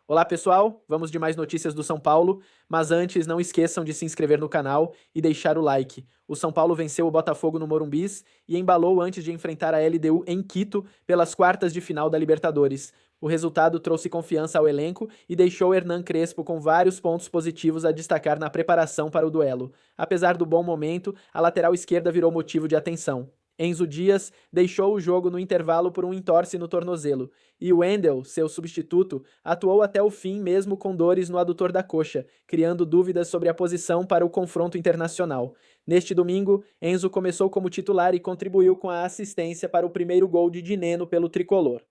Olá pessoal, vamos de mais notícias do São Paulo, mas antes não esqueçam de se inscrever no canal e deixar o like. O São Paulo venceu o Botafogo no Morumbis e embalou antes de enfrentar a LDU em Quito pelas quartas de final da Libertadores. O resultado trouxe confiança ao elenco e deixou Hernan Crespo com vários pontos positivos a destacar na preparação para o duelo. Apesar do bom momento, a lateral esquerda virou motivo de atenção. Enzo Dias deixou o jogo no intervalo por um entorse no tornozelo, e Wendel, seu substituto, atuou até o fim mesmo com dores no adutor da coxa, criando dúvidas sobre a posição para o confronto internacional. Neste domingo, Enzo começou como titular e contribuiu com a assistência para o primeiro gol de Dineno pelo tricolor.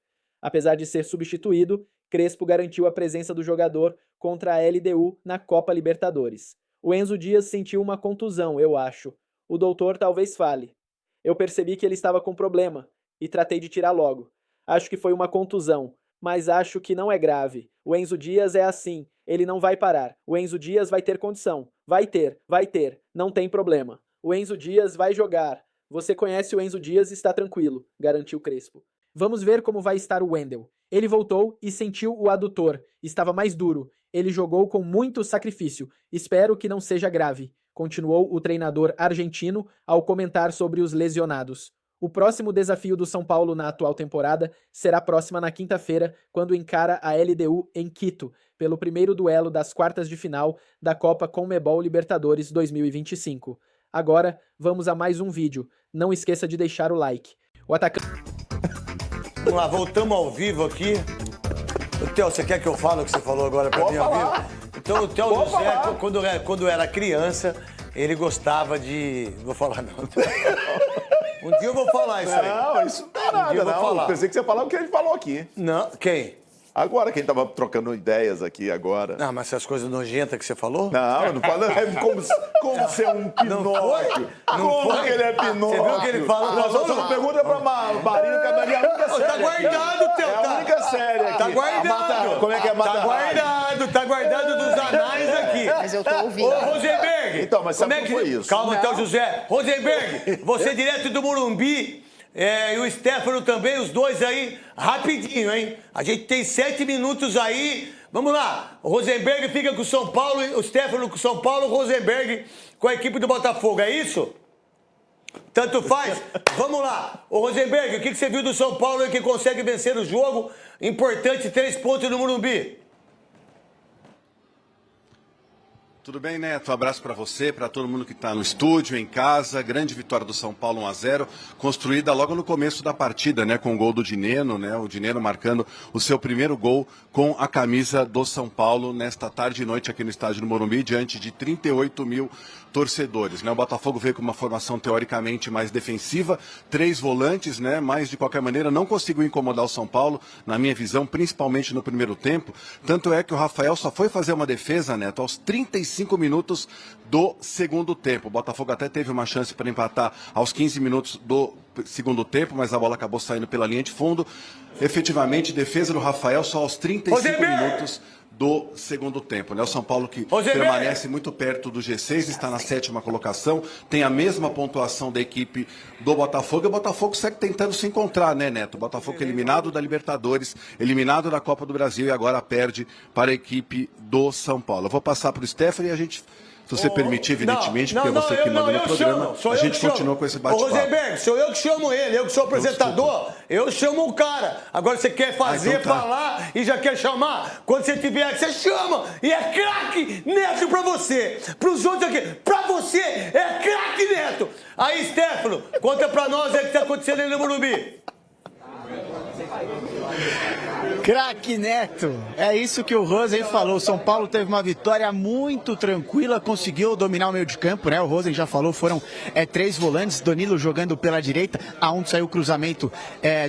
Apesar de ser substituído, Crespo garantiu a presença do jogador contra a LDU na Copa Libertadores. O Enzo Dias sentiu uma contusão, eu acho. O doutor talvez fale. Eu percebi que ele estava com problema e tratei de tirar logo. Acho que foi uma contusão, mas acho que não é grave. O Enzo Dias é assim, ele não vai parar. O Enzo Dias vai ter condição. Vai ter, não tem problema. O Enzo Dias vai jogar. Você conhece o Enzo Dias e está tranquilo, garantiu Crespo. Vamos ver como vai estar o Wendel. Ele voltou e sentiu o adutor. Estava mais duro. Ele jogou com muito sacrifício. Espero que não seja grave, continuou o treinador argentino ao comentar sobre os lesionados. O próximo desafio do São Paulo na atual temporada será próxima na quinta-feira, quando encara a LDU em Quito, pelo primeiro duelo das quartas de final da Copa Conmebol Libertadores 2025. Agora, vamos a mais um vídeo. Não esqueça de deixar o like. O atacante... Vamos lá, voltamos ao vivo aqui. O Theo, você quer que eu fale o que você falou agora pra mim ao vivo? Então, o Theo José, quando era criança, ele gostava de... Não vou falar, não. Um dia eu vou falar isso aí. Não, isso não é nada, não. Eu pensei que você ia falar o que ele falou aqui. Não, quem? Agora, quem tava trocando ideias aqui agora. Não, mas essas coisas nojentas que você falou? Não, eu não falo. É como ser um Pinóquio. Como que ele é Pinóquio? Você viu o que ele fala? Nós só pergunta pra Marina, que é a única série. Tá guardado, Theo. É a única série aqui. Tá guardado. Como é que é? Tá guardado dos anais aqui. Mas eu tô ouvindo. Ô, Rosenberg. Então, mas sabe como foi isso? Calma, Theo José. Rosenberg, você direto do Morumbi. E o Stefano também, os dois aí, rapidinho, hein? A gente tem 7 minutos aí. Vamos lá. O Rosenberg fica com o São Paulo, o Stefano com o São Paulo, o Rosenberg com a equipe do Botafogo, é isso? Tanto faz? Vamos lá. Ô Rosenberg, o que você viu do São Paulo aí que consegue vencer o jogo? Importante, 3 pontos no Morumbi. Tudo bem, Neto? Um abraço para você, para todo mundo que está no estúdio, em casa. Grande vitória do São Paulo 1-0, construída logo no começo da partida, né, com o gol do Dineno, né? O Dineno marcando o seu primeiro gol com a camisa do São Paulo nesta tarde e noite aqui no estádio do Morumbi, diante de 38 mil torcedores, né? O Botafogo veio com uma formação teoricamente mais defensiva, 3 volantes, né? Mas de qualquer maneira não conseguiu incomodar o São Paulo, na minha visão, principalmente no primeiro tempo. Tanto é que o Rafael só foi fazer uma defesa, Neto, aos 35 minutos do segundo tempo. O Botafogo até teve uma chance para empatar aos 15 minutos do segundo tempo, mas a bola acabou saindo pela linha de fundo. Efetivamente, defesa do Rafael só aos 35 minutos do segundo tempo, né? O São Paulo que permanece muito perto do G6, está na 7ª colocação, tem a mesma pontuação da equipe do Botafogo, e o Botafogo segue tentando se encontrar, né, Neto? O Botafogo eliminado da Libertadores, eliminado da Copa do Brasil e agora perde para a equipe do São Paulo. Eu vou passar para o Stefano e a gente... Se você permitir, evidentemente, porque é você que manda no programa, a gente continua com esse bate-papo. Ô, Rosenberg, sou eu que chamo ele, eu que sou apresentador, eu chamo o cara. Agora você quer fazer, então tá. falar e já quer chamar. Quando você tiver, você chama. E é craque Neto pra você. Pros outros aqui, pra você é craque Neto. Aí, Stefano, conta pra nós aí o que tá acontecendo aí no Morumbi. Craque Neto, é isso que o Rosen falou. São Paulo teve uma vitória muito tranquila, conseguiu dominar o meio de campo, né? O Rosen já falou, foram 3 volantes, Danilo jogando pela direita, aonde saiu o cruzamento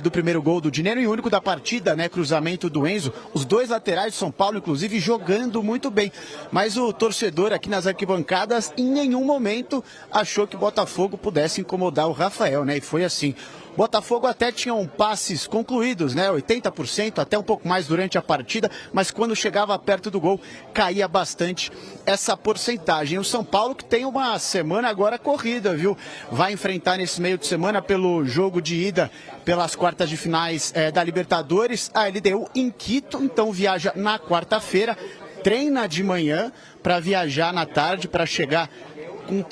do primeiro gol do Dinero e o único da partida, né? Cruzamento do Enzo. Os 2 laterais de São Paulo, inclusive, jogando muito bem. Mas o torcedor aqui nas arquibancadas, em nenhum momento, achou que o Botafogo pudesse incomodar o Rafael, né? E foi assim. Botafogo até tinham passes concluídos, né? 80%, até um pouco mais durante a partida, mas quando chegava perto do gol, caía bastante essa porcentagem. O São Paulo que tem uma semana agora corrida, viu? Vai enfrentar nesse meio de semana pelo jogo de ida pelas quartas de finais da Libertadores, a LDU em Quito, então viaja na quarta-feira, treina de manhã para viajar na tarde, para chegar com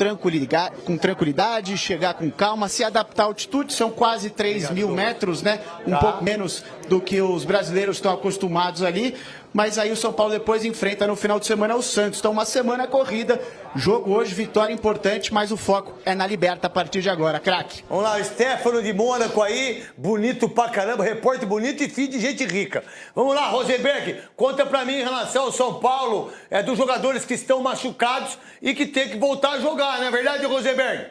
tranquilidade, chegar com calma, se adaptar à altitude. São quase 3.000 metros, né? Um pouco menos do que os brasileiros estão acostumados ali. Mas aí o São Paulo depois enfrenta no final de semana o Santos. Então uma semana corrida, jogo hoje, vitória importante, mas o foco é na Liberta a partir de agora, craque. Vamos lá, o Stefano de Mônaco aí, bonito pra caramba, repórter bonito e filho de gente rica. Vamos lá, Rosenberg, conta pra mim em relação ao São Paulo, dos jogadores que estão machucados e que tem que voltar a jogar, não é verdade, Rosenberg?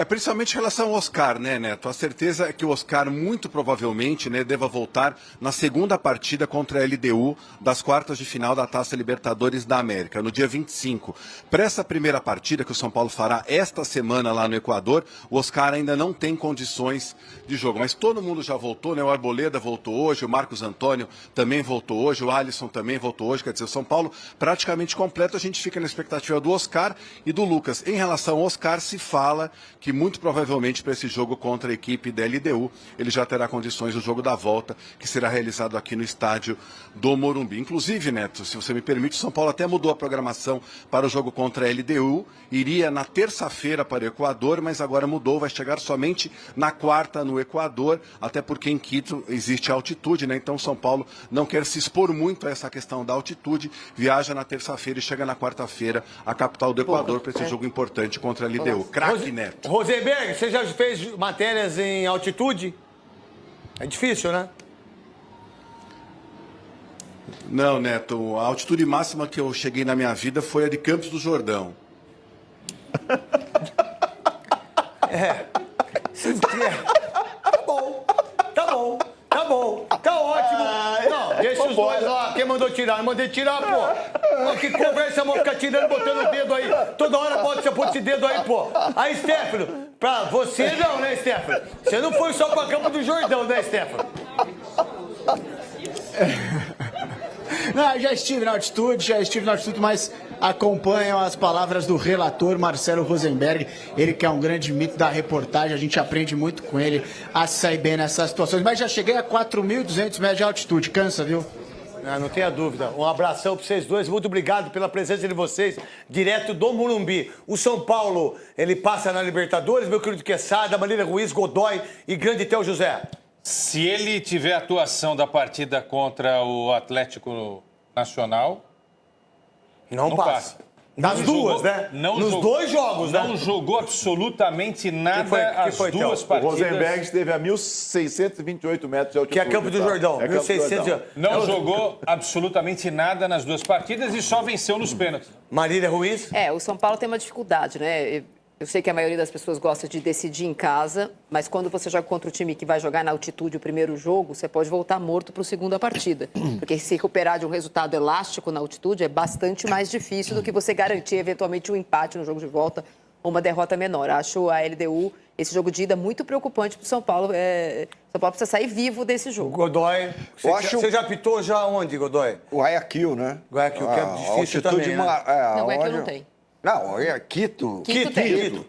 Principalmente em relação ao Oscar, né, Neto? A certeza é que o Oscar, muito provavelmente, né, deva voltar na segunda partida contra a LDU das quartas de final da Taça Libertadores da América, no dia 25. Para essa primeira partida que o São Paulo fará esta semana lá no Equador, o Oscar ainda não tem condições de jogo. Mas todo mundo já voltou, né? O Arboleda voltou hoje, o Marcos Antônio também voltou hoje, o Alisson também voltou hoje. Quer dizer, o São Paulo praticamente completo. A gente fica na expectativa do Oscar e do Lucas. Em relação ao Oscar, se fala que muito provavelmente para esse jogo contra a equipe da LDU, ele já terá condições do jogo da volta, que será realizado aqui no estádio do Morumbi. Inclusive, Neto, se você me permite, o São Paulo até mudou a programação para o jogo contra a LDU, iria na terça-feira para o Equador, mas agora mudou, vai chegar somente na quarta no Equador, até porque em Quito existe altitude, né? Então o São Paulo não quer se expor muito a essa questão da altitude, viaja na terça-feira e chega na quarta-feira à capital do Equador para esse jogo importante contra a LDU. Craque, Neto. Rosenberg, você já fez matérias em altitude? É difícil, né? Não, Neto. A altitude máxima que eu cheguei na minha vida foi a de Campos do Jordão. Tá bom, tá bom, tá bom, tá ótimo. Não, deixa os dois lá. Quem mandou tirar? Eu mandei tirar, pô. Pô, que conversa, vou ficar tirando, botando o dedo aí. Toda hora bota esse dedo aí, pô. Aí, Stefano, pra você não, né, Stefano? Você não foi só pra Campo do Jordão, né, Stefano? Não, já estive na altitude, mas acompanham as palavras do relator Marcelo Rosenberg, ele que é um grande mito da reportagem, a gente aprende muito com ele a sair bem nessas situações, mas já cheguei a 4.200 metros de altitude, cansa, viu? Não tenha dúvida. Um abração para vocês dois. Muito obrigado pela presença de vocês, direto do Morumbi. O São Paulo, ele passa na Libertadores, meu querido Quesada, Marília Ruiz, Godoy e grande Theo José. Se ele tiver atuação da partida contra o Atlético Nacional, não passa. Das duas, né? Nos dois jogos, né? Não jogou absolutamente nada as duas partidas. O Rosenberg esteve a 1.628 metros de altitude. Que é Campo do Jordão. 1.600. Não jogou absolutamente nada nas duas partidas e só venceu nos pênaltis. Marília Ruiz? O São Paulo tem uma dificuldade, né? Eu sei que a maioria das pessoas gosta de decidir em casa, mas quando você joga contra o time que vai jogar na altitude o primeiro jogo, você pode voltar morto para a segunda partida. Porque se recuperar de um resultado elástico na altitude é bastante mais difícil do que você garantir eventualmente um empate no jogo de volta ou uma derrota menor. Acho a LDU, esse jogo de ida, muito preocupante para o São Paulo. O São Paulo precisa sair vivo desse jogo. Godoy, você já apitou já onde, Godoy? Guayaquil, né? Guayaquil, que é difícil também, né? Não, Guayaquil não tem. Não, é Quito. Quito tem.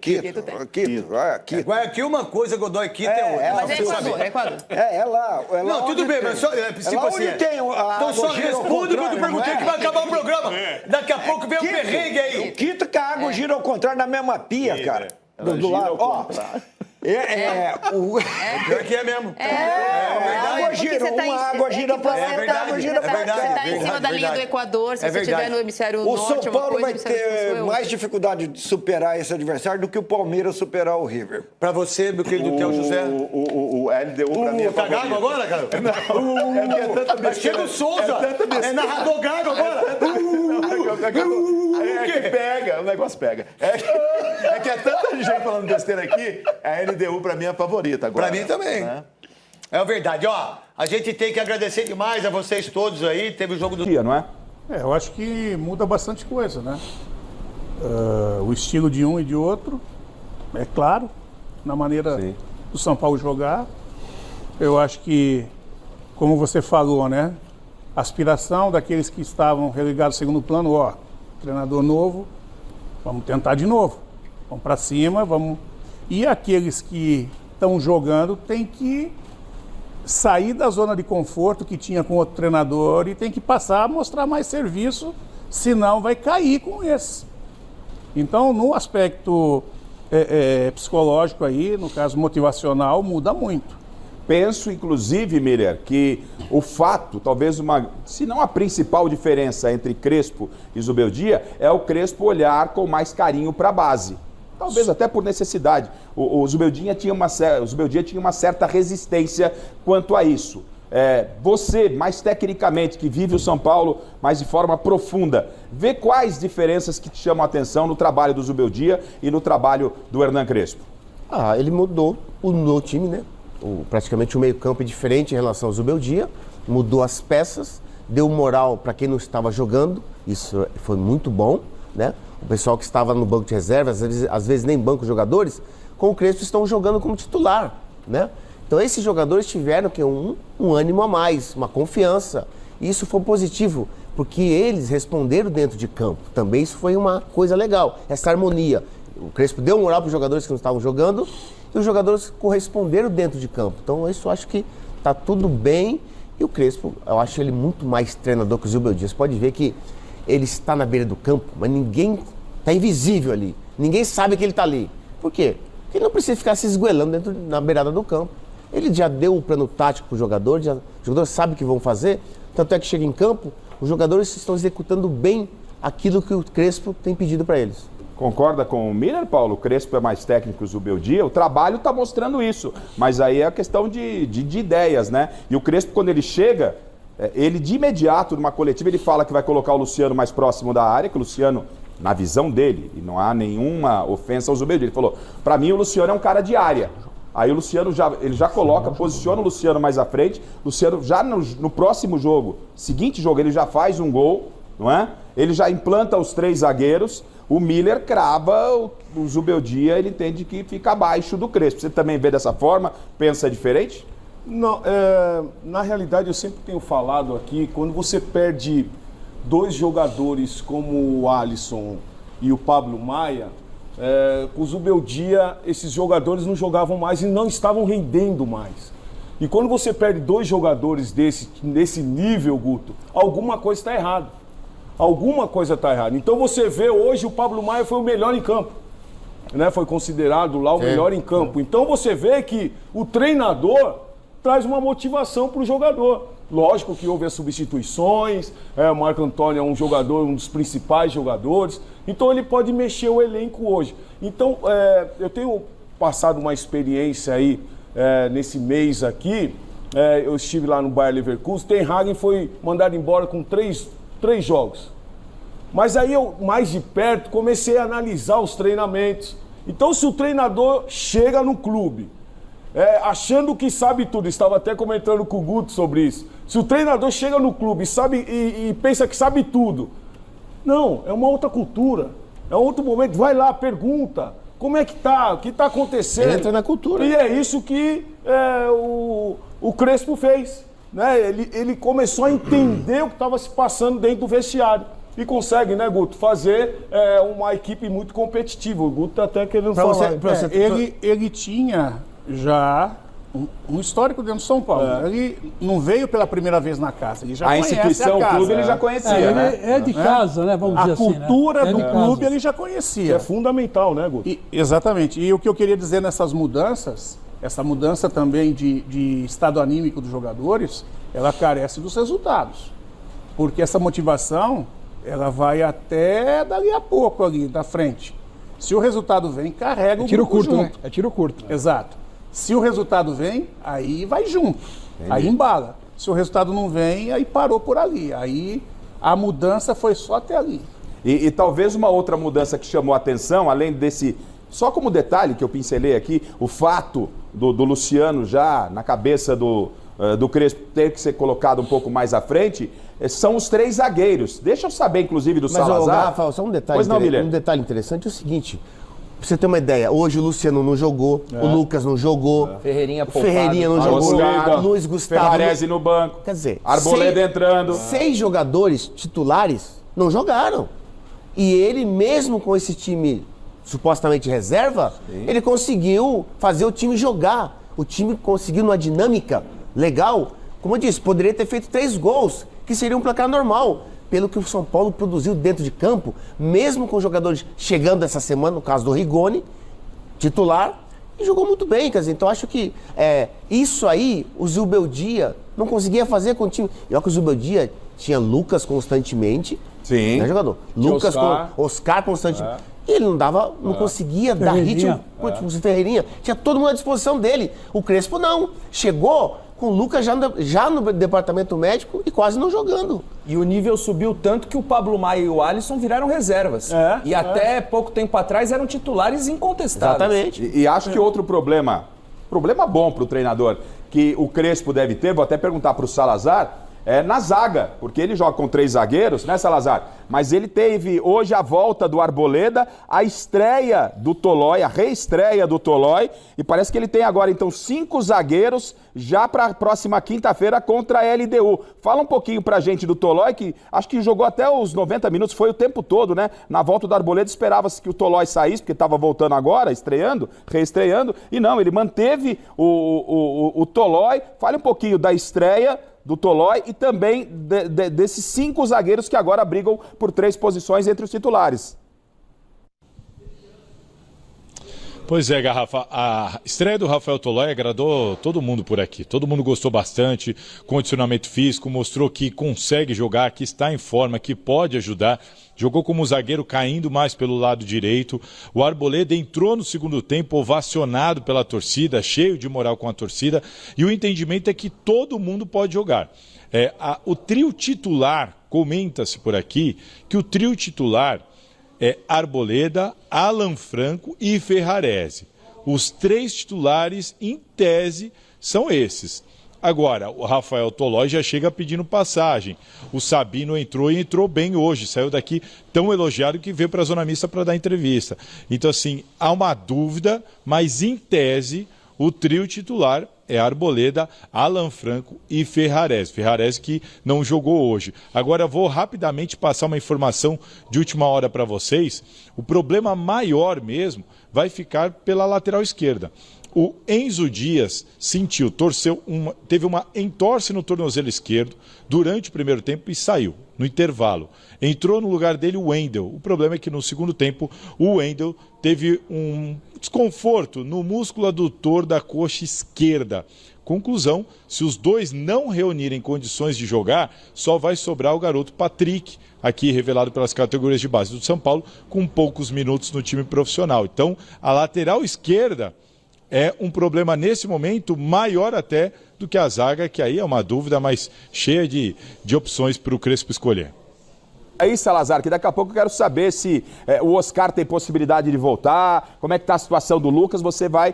Guayaquil uma coisa, Godoy, Quito é outra. Mas é Equador. É lá. Não, tudo bem, mas só, tipo assim, então só responde quando eu perguntei que vai acabar o programa. Daqui a pouco vem um perrengue aí. O Quito que a água gira ao contrário na mesma pia, cara. Do lado, ó. Pior que é mesmo. Uma água gira pra lá, outra água gira pra cá. Você está em cima da linha do Equador, se você estiver no hemisfério norte... O São Paulo vai ter mais dificuldade de superar esse adversário do que o Palmeiras superar o River. Pra você, meu querido Theo José. O LDU pra mim é tá gago agora, cara? Não. Chega o Souza, é narrador gago agora. Que pega, o negócio pega. É que é tanta gente falando besteira aqui, a LDU pra mim é a favorita agora. Pra mim também. Né? É verdade. Ó, a gente tem que agradecer demais a vocês todos aí. Teve o jogo do dia, não é? Eu acho que muda bastante coisa, né? O estilo de um e de outro, é claro, na maneira do São Paulo jogar. Eu acho que, como você falou, né? A aspiração daqueles que estavam relegados ao segundo plano, ó, treinador novo, vamos tentar de novo. Vamos para cima, vamos... E aqueles que estão jogando têm que sair da zona de conforto que tinha com outro treinador e tem que passar a mostrar mais serviço, senão vai cair com esse. Então, no aspecto psicológico aí, no caso motivacional, muda muito. Penso, inclusive, Miller, que o fato, talvez se não a principal diferença entre Crespo e Zubeldia, é o Crespo olhar com mais carinho para a base. Talvez até por necessidade. O Zubeldia tinha uma certa resistência quanto a isso. Você, mais tecnicamente, que vive o São Paulo mais de forma profunda, vê quais diferenças que te chamam a atenção no trabalho do Zubeldia e no trabalho do Hernan Crespo? Ele mudou o time, né? Praticamente o meio-campo é diferente em relação ao Zubeldia, mudou as peças, deu moral para quem não estava jogando, isso foi muito bom, né? O pessoal que estava no banco de reservas, às vezes nem banco de jogadores, com o Crespo estão jogando como titular, né? Então esses jogadores tiveram um ânimo a mais, uma confiança. E isso foi positivo, porque eles responderam dentro de campo. Também isso foi uma coisa legal, essa harmonia. O Crespo deu moral para os jogadores que não estavam jogando e os jogadores corresponderam dentro de campo. Então isso eu acho que está tudo bem. E o Crespo, eu acho ele muito mais treinador que o Zubeldia. Você pode ver que ele está na beira do campo, mas ninguém está invisível ali. Ninguém sabe que ele está ali. Por quê? Porque ele não precisa ficar se esgoelando na beirada do campo. Ele já deu o plano tático para o jogador, os jogadores sabem o que vão fazer. Tanto é que chega em campo, os jogadores estão executando bem aquilo que o Crespo tem pedido para eles. Concorda com o Miller, Paulo? O Crespo é mais técnico que o Zubeldia. O trabalho está mostrando isso. Mas aí é a questão de ideias, né? E o Crespo, quando ele chega, ele de imediato, numa coletiva, ele fala que vai colocar o Luciano mais próximo da área, que o Luciano, na visão dele, e não há nenhuma ofensa ao Zubeldia, ele falou, para mim o Luciano é um cara de área. Aí o Luciano ele já coloca, posiciona o Luciano mais à frente. Luciano já no próximo jogo, seguinte jogo, ele já faz um gol, não é? Ele já implanta os 3 zagueiros. O Miller crava, o Zubeldia, ele entende que fica abaixo do Crespo. Você também vê dessa forma? Pensa diferente? Não, na realidade eu sempre tenho falado aqui, quando você perde 2 jogadores como o Alisson e o Pablo Maia, com o Zubeldia, esses jogadores não jogavam mais e não estavam rendendo mais. E quando você perde 2 jogadores desse nível, Guto, alguma coisa está errada. Alguma coisa está errada. Então você vê hoje o Pablo Maia foi o melhor em campo. Né? Foi considerado lá o melhor em campo. Então você vê que o treinador traz uma motivação para o jogador. Lógico que houve as substituições, o Marco Antônio é um jogador, um dos principais jogadores, então ele pode mexer o elenco hoje. Então, eu tenho passado uma experiência aí nesse mês aqui, eu estive lá no Bayer Leverkusen, Ten Hag foi mandado embora com 3 jogos. Mas aí eu, mais de perto, comecei a analisar os treinamentos. Então, se o treinador chega no clube, achando que sabe tudo, estava até comentando com o Guto sobre isso. Se o treinador chega no clube e pensa que sabe tudo, não, é uma outra cultura, é um outro momento. Vai lá, pergunta, como é que tá, o que está acontecendo. Entra na cultura. E é isso que o Crespo fez. Né? Ele começou a entender o que estava se passando dentro do vestiário. E consegue, né, Guto, fazer uma equipe muito competitiva. O Guto está até querendo falar. Ele tinha já um histórico dentro do São Paulo. Ele não veio pela primeira vez na casa. Ele já conhece instituição, a casa. o clube, ele já conhecia, né? É de casa, né? Vamos dizer assim. A cultura do clube casa. ele já conhecia. É fundamental, né, Guto? Exatamente. E o que eu queria dizer nessas mudanças, essa mudança também de estado anímico dos jogadores, ela carece dos resultados. Porque essa motivação, ela vai até dali a pouco ali, da frente. Se o resultado vem, carrega o tiro grupo curto, junto. né? É tiro curto. Exato. Se o resultado vem, aí vai junto. Entendi. Aí embala. Se o resultado não vem, aí parou por ali. Aí a mudança foi só até ali. E talvez uma outra mudança que chamou a atenção, além desse... Só como detalhe que eu pincelei aqui, o fato do Luciano já na cabeça do Crespo ter que ser colocado um pouco mais à frente, são os 3 zagueiros. Deixa eu saber, inclusive, do Salazar. Mas, Rafael, só um detalhe, um detalhe interessante é o seguinte, Pra você ter uma ideia, hoje o Luciano não jogou, o Lucas não jogou, Ferreirinha poupado. Ferreirinha não jogou, Luiz Gustavo. Ferrarese no banco. Quer dizer, Arboleda entrando. 6 jogadores titulares não jogaram. E ele, mesmo com esse time supostamente reserva, ele conseguiu fazer o time jogar. O time conseguiu uma dinâmica legal. Como eu disse, poderia ter feito 3 gols, que seria um placar normal. Pelo que o São Paulo produziu dentro de campo, mesmo com jogadores chegando essa semana, no caso do Rigoni, titular, e jogou muito bem, quer dizer, então acho que isso aí, o Zubeldia não conseguia fazer com o time. E olha que o Zubeldia tinha Lucas constantemente, sim, né, jogador? Lucas, Oscar constantemente. E ele não conseguia dar ritmo com o Ferreirinha. Tinha todo mundo à disposição dele. O Crespo não. Chegou com o Lucas já no departamento médico e quase não jogando. E o nível subiu tanto que o Pablo Maia e o Alisson viraram reservas. E até pouco tempo atrás eram titulares incontestáveis. Exatamente. E acho que outro problema bom para o treinador, que o Crespo deve ter, vou até perguntar para o Salazar, é na zaga, porque ele joga com 3 zagueiros, né, Salazar? Mas ele teve hoje a volta do Arboleda, a estreia do Tolói, a reestreia do Tolói, e parece que ele tem agora, então, 5 zagueiros já para a próxima quinta-feira contra a LDU. Fala um pouquinho pra gente do Tolói, que acho que jogou até os 90 minutos, foi o tempo todo, né? Na volta do Arboleda esperava-se que o Tolói saísse, porque estava voltando agora, reestreando, e não, ele manteve o Tolói. Fale um pouquinho da estreia do Tolói e também desses 5 zagueiros que agora brigam por 3 posições entre os titulares. Pois é, Garrafa, a estreia do Rafael Tolói agradou todo mundo por aqui. Todo mundo gostou bastante, condicionamento físico, mostrou que consegue jogar, que está em forma, que pode ajudar. Jogou como zagueiro caindo mais pelo lado direito. O Arboleda entrou no segundo tempo ovacionado pela torcida, cheio de moral com a torcida. E o entendimento é que todo mundo pode jogar. O trio titular, comenta-se por aqui, que o trio titular é Arboleda, Alan Franco e Ferrarese. Os 3 titulares, em tese, são esses. Agora, o Rafael Tolói já chega pedindo passagem. O Sabino entrou e entrou bem hoje. Saiu daqui tão elogiado que veio para a Zona Mista para dar entrevista. Então, assim, há uma dúvida, mas em tese, o trio titular é Arboleda, Alan Franco e Ferrarese. Ferrarese que não jogou hoje. Agora vou rapidamente passar uma informação de última hora para vocês. O problema maior mesmo vai ficar pela lateral esquerda. O Enzo Dias teve uma entorse no tornozelo esquerdo durante o primeiro tempo e saiu no intervalo. Entrou no lugar dele o Wendel. O problema é que no segundo tempo o Wendel teve um desconforto no músculo adutor da coxa esquerda. Conclusão, se os dois não reunirem condições de jogar, só vai sobrar o garoto Patrick, aqui revelado pelas categorias de base do São Paulo, com poucos minutos no time profissional. Então, a lateral esquerda é um problema nesse momento maior até do que a zaga, que aí é uma dúvida, mas cheia de opções para o Crespo escolher. Aí, Salazar, que daqui a pouco eu quero saber se o Oscar tem possibilidade de voltar, como é que está a situação do Lucas. Você vai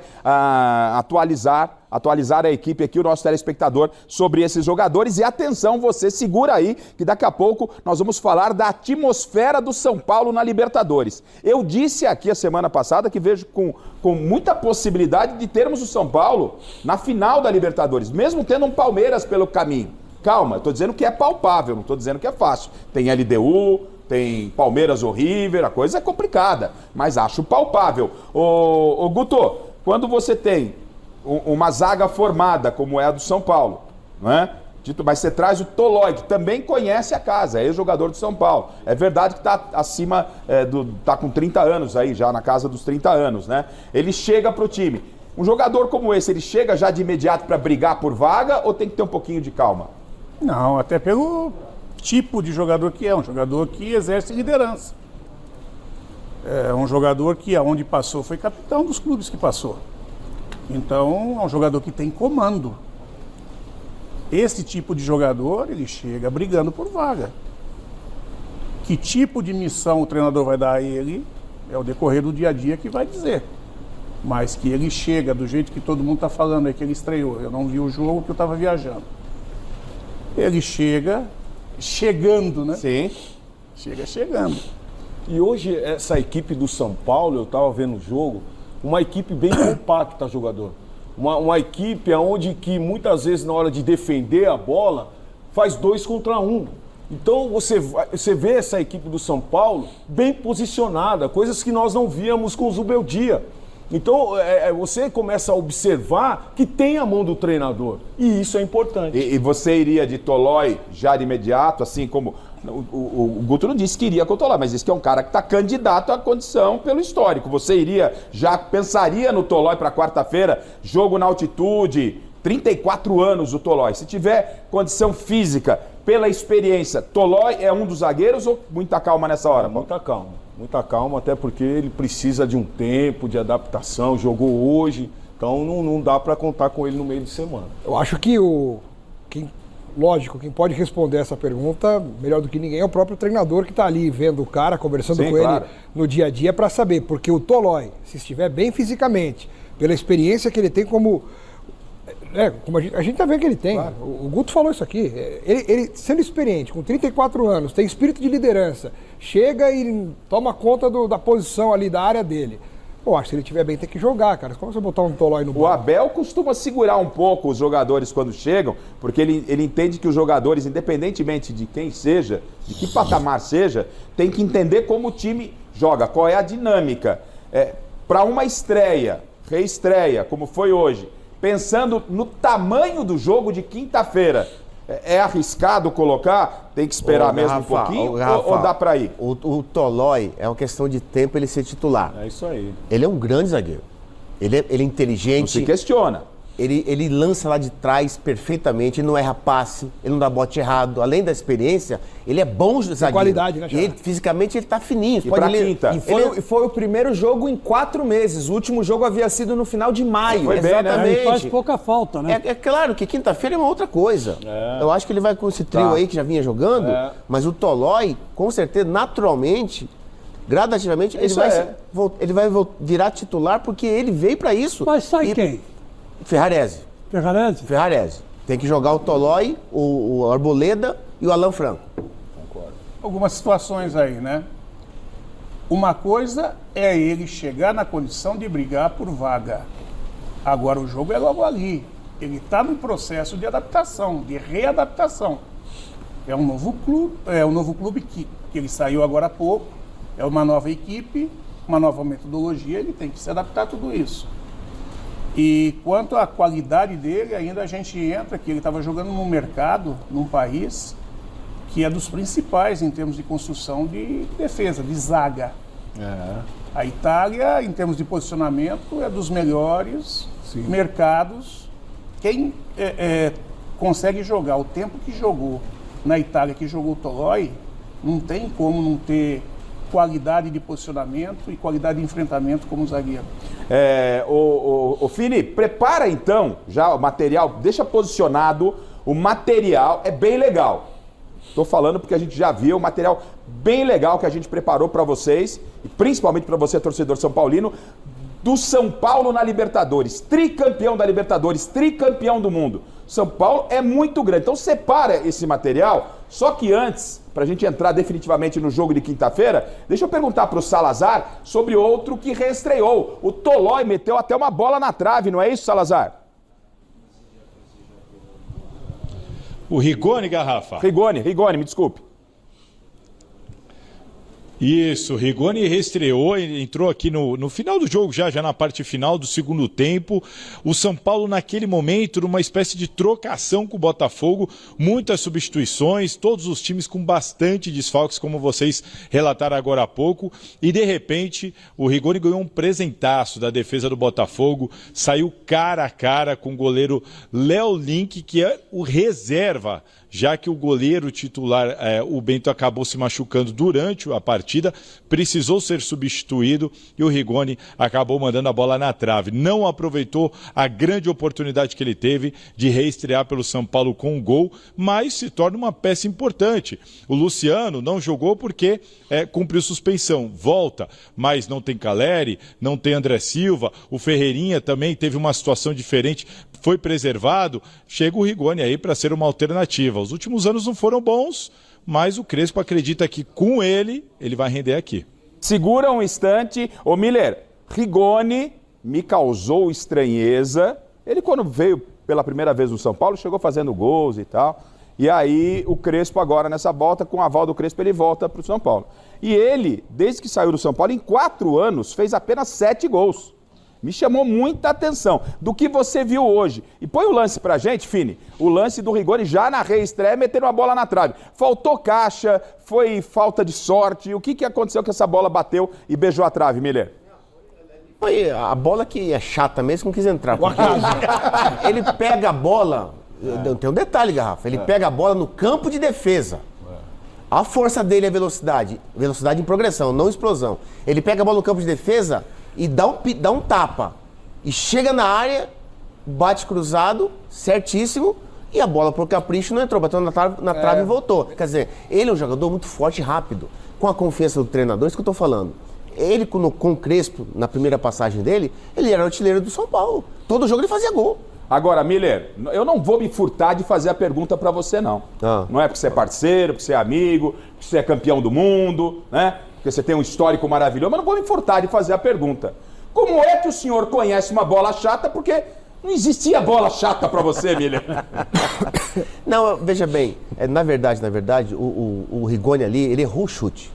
atualizar a equipe aqui, o nosso telespectador, sobre esses jogadores. E atenção, você segura aí, que daqui a pouco nós vamos falar da atmosfera do São Paulo na Libertadores. Eu disse aqui a semana passada que vejo com muita possibilidade de termos o São Paulo na final da Libertadores, mesmo tendo um Palmeiras pelo caminho. Calma, eu estou dizendo que é palpável, não estou dizendo que é fácil. Tem LDU, tem Palmeiras ou River, a coisa é complicada, mas acho palpável. Ô Guto, quando você tem uma zaga formada, como é a do São Paulo, não é? Mas você traz o Tolói, que também conhece a casa, é ex-jogador do São Paulo. É verdade que está acima, está com 30 anos aí, já na casa dos 30 anos, né? Ele chega para o time. Um jogador como esse, ele chega já de imediato para brigar por vaga ou tem que ter um pouquinho de calma? Não, até pelo tipo de jogador que é, um jogador que exerce liderança. É um jogador que aonde passou foi capitão dos clubes que passou. Então, é um jogador que tem comando. Esse tipo de jogador, ele chega brigando por vaga. Que tipo de missão o treinador vai dar a ele, é o decorrer do dia a dia que vai dizer. Mas que ele chega do jeito que todo mundo está falando, é que ele estreou. Eu não vi o jogo porque eu estava viajando. Ele chega chegando, né? Sim. Chega chegando. E hoje, essa equipe do São Paulo, eu estava vendo o jogo, uma equipe bem compacta, jogador. Uma equipe onde que muitas vezes na hora de defender a bola, faz 2 contra 1. Então você vê essa equipe do São Paulo bem posicionada, coisas que nós não víamos com o Zubeldia. Então você começa a observar que tem a mão do treinador, e isso é importante. E você iria de Tolói já de imediato, assim como... O Guto não disse que iria com o Tolói, mas disse que é um cara que está candidato à condição pelo histórico. Você já pensaria no Tolói para quarta-feira, jogo na altitude, 34 anos o Tolói. Se tiver condição física, pela experiência, Tolói é um dos zagueiros ou muita calma nessa hora? Muita calma, até porque ele precisa de um tempo de adaptação, jogou hoje, então não dá para contar com ele no meio de semana. Eu acho que quem pode responder essa pergunta melhor do que ninguém é o próprio treinador que está ali vendo o cara, conversando com ele no dia a dia para saber, porque o Tolói, se estiver bem fisicamente, pela experiência que ele tem como a gente tá vendo que ele tem. Claro. O Guto falou isso aqui. Ele, sendo experiente, com 34 anos, tem espírito de liderança, chega e toma conta da posição ali, da área dele. Pô, acho que se ele estiver bem, tem que jogar, cara. Como você botar um Tolói no banco? O Abel costuma segurar um pouco os jogadores quando chegam, porque ele entende que os jogadores, independentemente de quem seja, de que patamar seja, tem que entender como o time joga, qual é a dinâmica. Para uma reestreia, como foi hoje, pensando no tamanho do jogo de quinta-feira, é arriscado colocar? Tem que esperar mesmo um pouquinho ou dá para ir? O Tolói é uma questão de tempo ele ser titular. É isso aí. Ele é um grande zagueiro. Ele é inteligente. Não se questiona. Ele lança lá de trás perfeitamente, ele não erra passe, ele não dá bote errado. Além da experiência, ele é bom zagueiro. Qualidade, né, e fisicamente ele tá fininho. E pra quinta? E foi o primeiro jogo em 4 meses. O último jogo havia sido no final de maio. Foi bem, né? Ele faz pouca falta, né? É claro que quinta-feira é uma outra coisa. Eu acho que ele vai com esse trio aí que já vinha jogando, mas o Tolói, com certeza, naturalmente, gradativamente, ele vai virar titular porque ele veio para isso. Mas sai quem? Ferrarese. Ferrarese? Tem que jogar o Tolói, o Arboleda e o Alan Franco. Concordo. Algumas situações aí, né? Uma coisa é ele chegar na condição de brigar por vaga. Agora o jogo é logo ali. Ele está no processo de adaptação, de readaptação. É um novo clube que ele saiu agora há pouco. É uma nova equipe, uma nova metodologia, ele tem que se adaptar a tudo isso. E quanto à qualidade dele, ainda a gente entra que ele estava jogando num mercado, num país, que é dos principais em termos de construção de defesa, de zaga. A Itália, em termos de posicionamento, é dos melhores mercados. Quem consegue jogar o tempo que jogou na Itália, que jogou o Tolói, não tem como não ter qualidade de posicionamento e qualidade de enfrentamento como zagueiro. O Fini, prepara então já o material, deixa posicionado, o material é bem legal. Estou falando porque a gente já viu o material bem legal que a gente preparou para vocês, e principalmente para você, torcedor São Paulino, do São Paulo na Libertadores, tricampeão da Libertadores, tricampeão do mundo. São Paulo é muito grande, então separa esse material, só que antes, para a gente entrar definitivamente no jogo de quinta-feira, deixa eu perguntar para o Salazar sobre outro que reestreou. O Tolói meteu até uma bola na trave, não é isso, Salazar? O Rigoni, Garrafa. Rigoni, me desculpe. Isso, Rigoni reestreou, entrou aqui no final do jogo, já na parte final do segundo tempo. O São Paulo, naquele momento, numa espécie de trocação com o Botafogo, muitas substituições, todos os times com bastante desfalques, como vocês relataram agora há pouco. E, de repente, o Rigoni ganhou um presentaço da defesa do Botafogo, saiu cara a cara com o goleiro Léo Link, que é o reserva, já que o goleiro titular, o Bento, acabou se machucando durante a partida, precisou ser substituído e o Rigoni acabou mandando a bola na trave. Não aproveitou a grande oportunidade que ele teve de reestrear pelo São Paulo com um gol, mas se torna uma peça importante. O Luciano não jogou porque cumpriu suspensão, volta, mas não tem Caleri, não tem André Silva, o Ferreirinha também teve uma situação diferente, foi preservado, chega o Rigoni aí para ser uma alternativa. Os últimos anos não foram bons, mas o Crespo acredita que com ele vai render aqui. Segura um instante. Ô Miller, Rigoni me causou estranheza. Ele quando veio pela primeira vez no São Paulo, chegou fazendo gols e tal. E aí o Crespo agora nessa volta, com o aval do Crespo, ele volta para o São Paulo. E ele, desde que saiu do São Paulo, em 4 anos, fez apenas 7 gols. Me chamou muita atenção do que você viu hoje. E põe o lance pra gente, Fini. O lance do Rigoni já na reestreia, metendo a bola na trave. Faltou caixa, foi falta de sorte. O que aconteceu que essa bola bateu e beijou a trave, Miller? Foi a bola que é chata mesmo, não quis entrar. Porque ele pega a bola, tem um detalhe, Garrafa, ele pega a bola no campo de defesa. A força dele é velocidade em progressão, não explosão. Ele pega a bola no campo de defesa e dá um tapa. E chega na área, bate cruzado, certíssimo, e a bola por capricho não entrou, bateu na trave e voltou. Quer dizer, ele é um jogador muito forte e rápido. Com a confiança do treinador, isso que eu tô falando. Ele, com o Crespo, na primeira passagem dele, ele era artilheiro do São Paulo. Todo jogo ele fazia gol. Agora, Miller, eu não vou me furtar de fazer a pergunta pra você, não. Não é porque você é parceiro, porque você é amigo, porque você é campeão do mundo, né? Porque você tem um histórico maravilhoso, mas não vou me furtar de fazer a pergunta. Como é que o senhor conhece uma bola chata? Porque não existia bola chata pra você, Miller. Não, veja bem, na verdade, o Rigoni ali, ele errou o chute.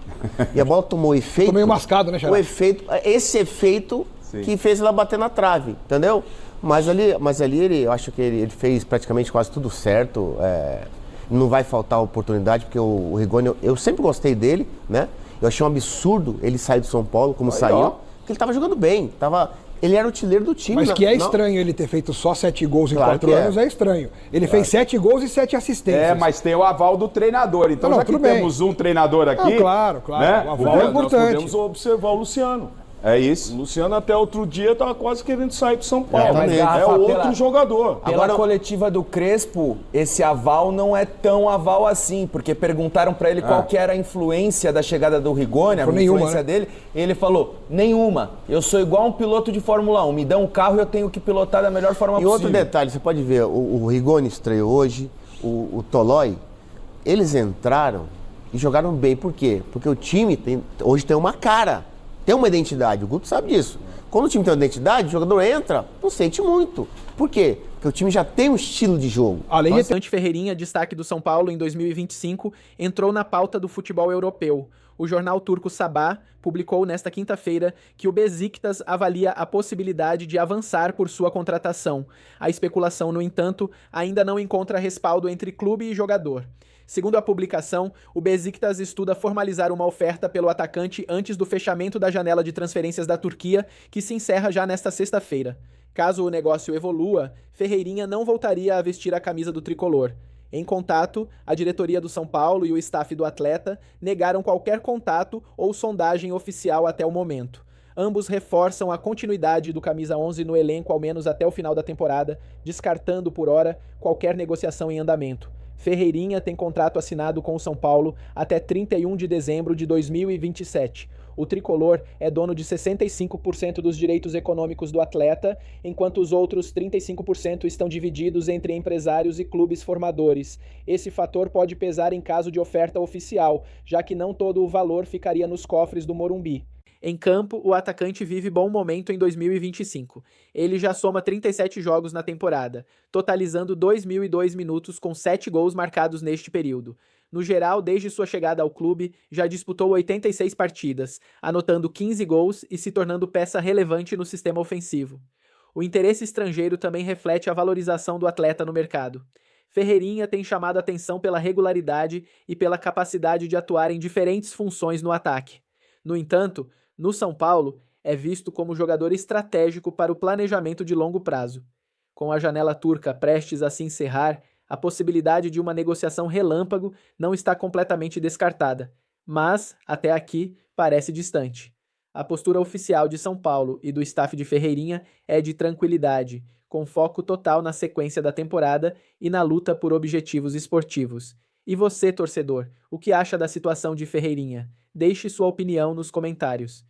E a bola tomou efeito. Tô meio mascado, né, Xará? Esse efeito que fez ela bater na trave, entendeu? Mas ali eu acho que ele fez praticamente quase tudo certo. Não vai faltar oportunidade, porque o Rigoni, eu sempre gostei dele, né? Eu achei um absurdo ele sair do São Paulo, como saiu, porque ele tava jogando bem. Ele era o artilheiro do time. Mas que é estranho ele ter feito só 7 gols em 4 anos, é estranho. Ele fez 7 gols e 7 assistências. Mas tem o aval do treinador. Então, já que temos um treinador aqui... Claro. Né? O aval é importante. Nós podemos observar o Luciano. É isso. O Luciano até outro dia estava quase querendo sair do São Paulo. Mas, é outro jogador. Pela coletiva do Crespo, esse aval não é tão aval assim, porque perguntaram para ele qual que era a influência da chegada do Rigoni, a influência dele, e ele falou, nenhuma, eu sou igual um piloto de Fórmula 1, me dão um carro e eu tenho que pilotar da melhor forma possível. E outro detalhe, você pode ver, o Rigoni estreou hoje, o Tolói, eles entraram e jogaram bem, por quê? Porque o time hoje tem uma cara. Tem uma identidade, o Guto sabe disso. Quando o time tem uma identidade, o jogador entra, não sente muito. Por quê? Porque o time já tem um estilo de jogo. Além de Dante Ferreirinha, destaque do São Paulo em 2025, entrou na pauta do futebol europeu. O jornal turco Sabah publicou nesta quinta-feira que o Beşiktaş avalia a possibilidade de avançar por sua contratação. A especulação, no entanto, ainda não encontra respaldo entre clube e jogador. Segundo a publicação, o Beşiktaş estuda formalizar uma oferta pelo atacante antes do fechamento da janela de transferências da Turquia, que se encerra já nesta sexta-feira. Caso o negócio evolua, Ferreirinha não voltaria a vestir a camisa do tricolor. Em contato, a diretoria do São Paulo e o staff do atleta negaram qualquer contato ou sondagem oficial até o momento. Ambos reforçam a continuidade do camisa 11 no elenco ao menos até o final da temporada, descartando por hora qualquer negociação em andamento. Ferreirinha tem contrato assinado com o São Paulo até 31 de dezembro de 2027. O tricolor é dono de 65% dos direitos econômicos do atleta, enquanto os outros 35% estão divididos entre empresários e clubes formadores. Esse fator pode pesar em caso de oferta oficial, já que não todo o valor ficaria nos cofres do Morumbi. Em campo, o atacante vive bom momento em 2025. Ele já soma 37 jogos na temporada, totalizando 2.002 minutos com 7 gols marcados neste período. No geral, desde sua chegada ao clube, já disputou 86 partidas, anotando 15 gols e se tornando peça relevante no sistema ofensivo. O interesse estrangeiro também reflete a valorização do atleta no mercado. Ferreirinha tem chamado a atenção pela regularidade e pela capacidade de atuar em diferentes funções no ataque. No entanto, no São Paulo, é visto como jogador estratégico para o planejamento de longo prazo. Com a janela turca prestes a se encerrar, a possibilidade de uma negociação relâmpago não está completamente descartada, mas, até aqui, parece distante. A postura oficial de São Paulo e do staff de Ferreirinha é de tranquilidade, com foco total na sequência da temporada e na luta por objetivos esportivos. E você, torcedor, o que acha da situação de Ferreirinha? Deixe sua opinião nos comentários.